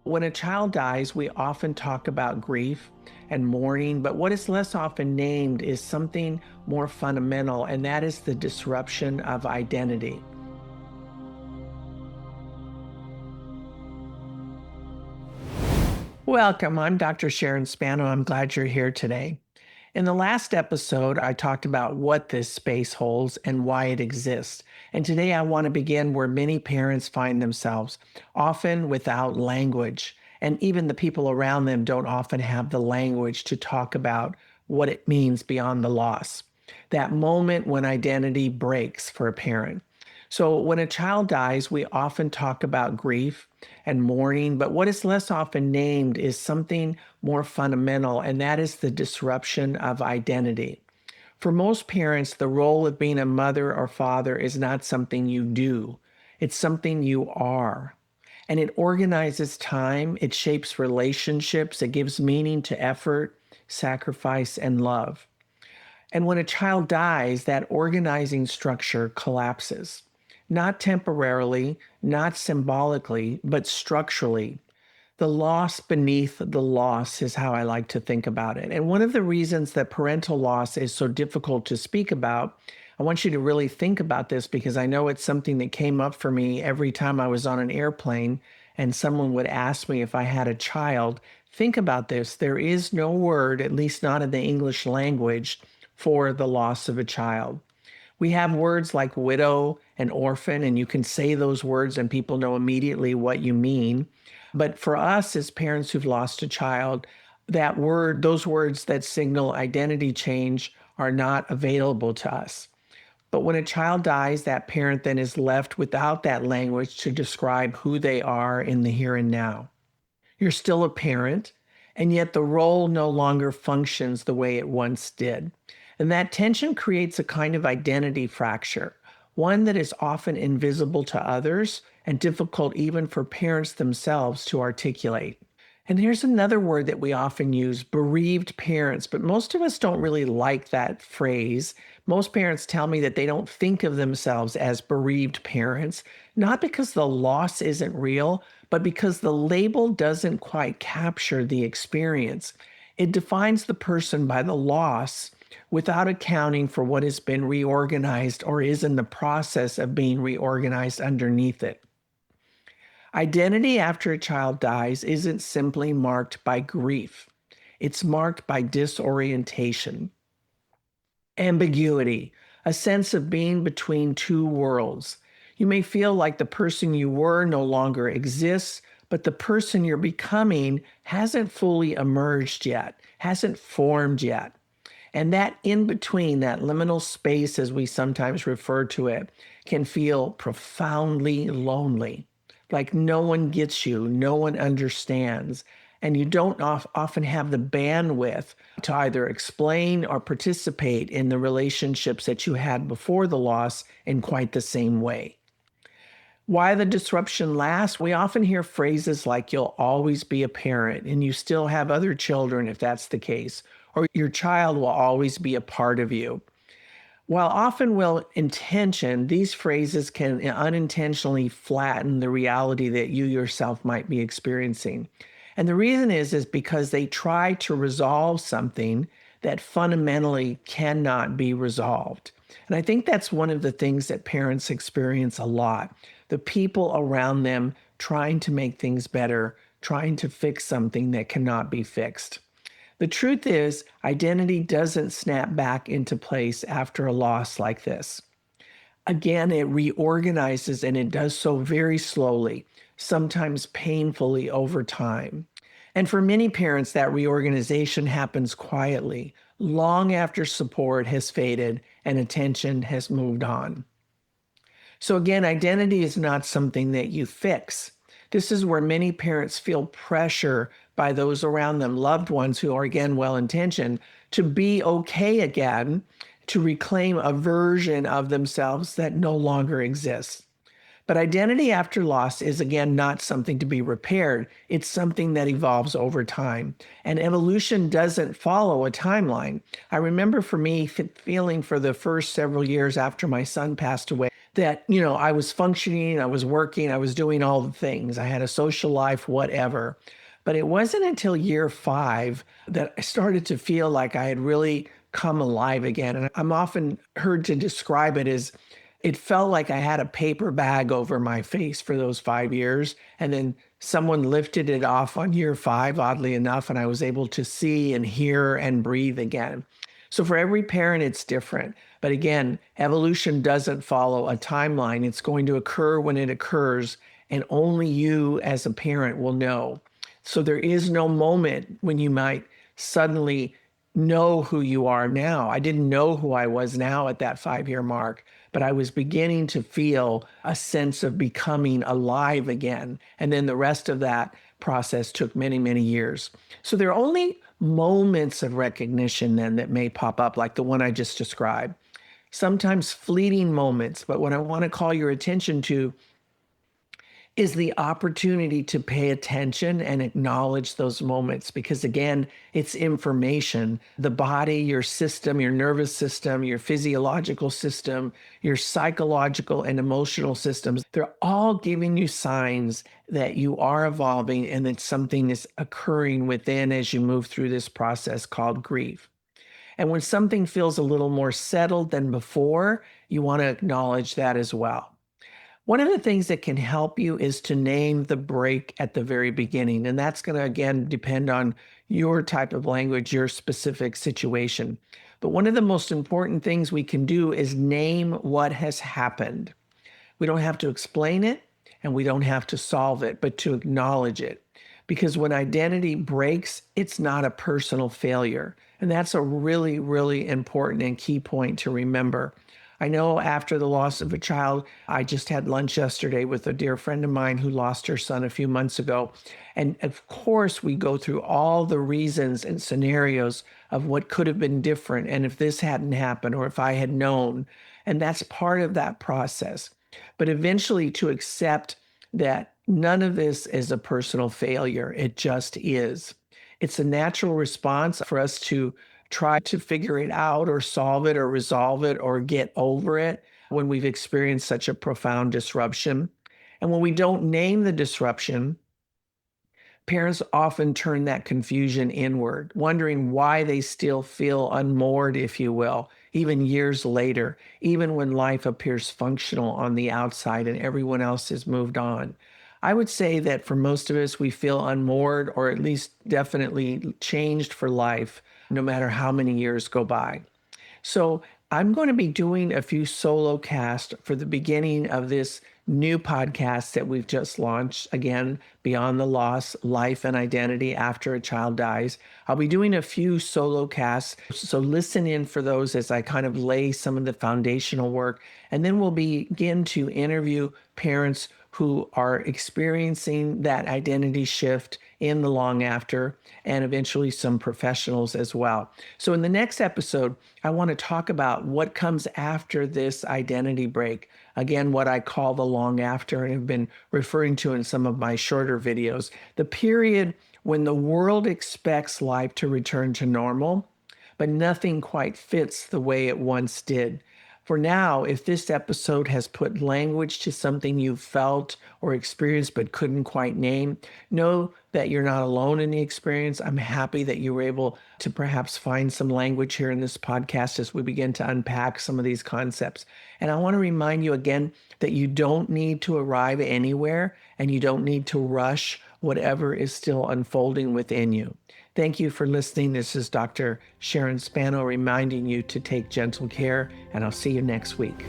When a child dies, we often talk about grief and mourning, but what is less often named is something more fundamental, and that is the disruption of identity. Welcome, I'm Dr. Sharon Spano. I'm glad you're here today. In the last episode, I talked about what this space holds and why it exists. And today I want to begin where many parents find themselves, often without language. And even the people around them don't often have the language to talk about what it means beyond the loss. That moment when identity breaks for a parent. So when a child dies, we often talk about grief and mourning, but what is less often named is something more fundamental, and that is the disruption of identity. For most parents, the role of being a mother or father is not something you do, it's something you are. And it organizes time, it shapes relationships, it gives meaning to effort, sacrifice, and love. And when a child dies, that organizing structure collapses. Not temporarily, not symbolically, but structurally. The loss beneath the loss is how I like to think about it. And one of the reasons that parental loss is so difficult to speak about, I want you to really think about this because I know it's something that came up for me every time I was on an airplane and someone would ask me if I had a child. Think about this. There is no word, at least not in the English language, for the loss of a child. We have words like widow and orphan, and you can say those words and people know immediately what you mean. But for us as parents who've lost a child, that word, those words that signal identity change are not available to us. But when a child dies, that parent then is left without that language to describe who they are in the here and now. You're still a parent, and yet the role no longer functions the way it once did. And that tension creates a kind of identity fracture, one that is often invisible to others and difficult even for parents themselves to articulate. And here's another word that we often use, bereaved parents, but most of us don't really like that phrase. Most parents tell me that they don't think of themselves as bereaved parents, not because the loss isn't real, but because the label doesn't quite capture the experience. It defines the person by the loss without accounting for what has been reorganized or is in the process of being reorganized underneath it. Identity after a child dies isn't simply marked by grief. It's marked by disorientation, ambiguity, a sense of being between two worlds. You may feel like the person you were no longer exists, but the person you're becoming hasn't fully emerged yet, hasn't formed yet. And that in between, that liminal space, as we sometimes refer to it, can feel profoundly lonely. Like no one gets you, no one understands. And you don't often have the bandwidth to either explain or participate in the relationships that you had before the loss in quite the same way. Why the disruption lasts? We often hear phrases like, you'll always be a parent, and you still have other children if that's the case, or your child will always be a part of you. While often well-intentioned, these phrases can unintentionally flatten the reality that you yourself might be experiencing. And the reason is because they try to resolve something that fundamentally cannot be resolved. And I think that's one of the things that parents experience a lot. The people around them trying to make things better, trying to fix something that cannot be fixed. The truth is, identity doesn't snap back into place after a loss like this. Again, it reorganizes and it does so very slowly, sometimes painfully over time. And for many parents, that reorganization happens quietly, long after support has faded and attention has moved on. So again, identity is not something that you fix. This is where many parents feel pressure by those around them, loved ones who are, again, well-intentioned, to be okay again, to reclaim a version of themselves that no longer exists. But identity after loss is, again, not something to be repaired. It's something that evolves over time. And evolution doesn't follow a timeline. I remember for me feeling for the first several years after my son passed away that, I was functioning, I was working, I was doing all the things. I had a social life, whatever. But it wasn't until year 5 that I started to feel like I had really come alive again. And I'm often heard to describe it as it felt like I had a paper bag over my face for those 5 years. And then someone lifted it off on year 5, oddly enough, and I was able to see and hear and breathe again. So for every parent, it's different. But again, evolution doesn't follow a timeline. It's going to occur when it occurs, and only you as a parent will know. So there is no moment when you might suddenly know who you are now. I didn't know who I was now at that 5-year mark, but I was beginning to feel a sense of becoming alive again. And then the rest of that process took many, many years. So there are only moments of recognition then that may pop up, like the one I just described. Sometimes fleeting moments, but what I want to call your attention to is the opportunity to pay attention and acknowledge those moments, because again, it's information. The body, your system, your nervous system, your physiological system, your psychological and emotional systems, they're all giving you signs that you are evolving and that something is occurring within as you move through this process called grief. And when something feels a little more settled than before, you want to acknowledge that as well. One of the things that can help you is to name the break at the very beginning. And that's going to, again, depend on your type of language, your specific situation. But one of the most important things we can do is name what has happened. We don't have to explain it and we don't have to solve it, but to acknowledge it. Because when identity breaks, it's not a personal failure. And that's a really, really important and key point to remember. I know after the loss of a child, I just had lunch yesterday with a dear friend of mine who lost her son a few months ago. And of course, we go through all the reasons and scenarios of what could have been different. And if this hadn't happened, or if I had known, and that's part of that process. But eventually to accept that none of this is a personal failure, it just is. It's a natural response for us to try to figure it out or solve it or resolve it or get over it when we've experienced such a profound disruption. And when we don't name the disruption, parents often turn that confusion inward, wondering why they still feel unmoored, if you will, even years later, even when life appears functional on the outside and everyone else has moved on. I would say that for most of us, we feel unmoored or at least definitely changed for life, no matter how many years go by. So I'm going to be doing a few solo casts for the beginning of this new podcast that we've just launched. Again, Beyond the Loss, Life and Identity After a Child Dies. I'll be doing a few solo casts. So listen in for those as I kind of lay some of the foundational work. And then we'll begin to interview parents who are experiencing that identity shift in the long after, and eventually some professionals as well. So in the next episode, I want to talk about what comes after this identity break. Again, what I call the long after, and have been referring to in some of my shorter videos, the period when the world expects life to return to normal, but nothing quite fits the way it once did. For now, if this episode has put language to something you felt or experienced but couldn't quite name, know that you're not alone in the experience. I'm happy that you were able to perhaps find some language here in this podcast as we begin to unpack some of these concepts. And I want to remind you again that you don't need to arrive anywhere and you don't need to rush whatever is still unfolding within you. Thank you for listening. This is Dr. Sharon Spano reminding you to take gentle care, and I'll see you next week.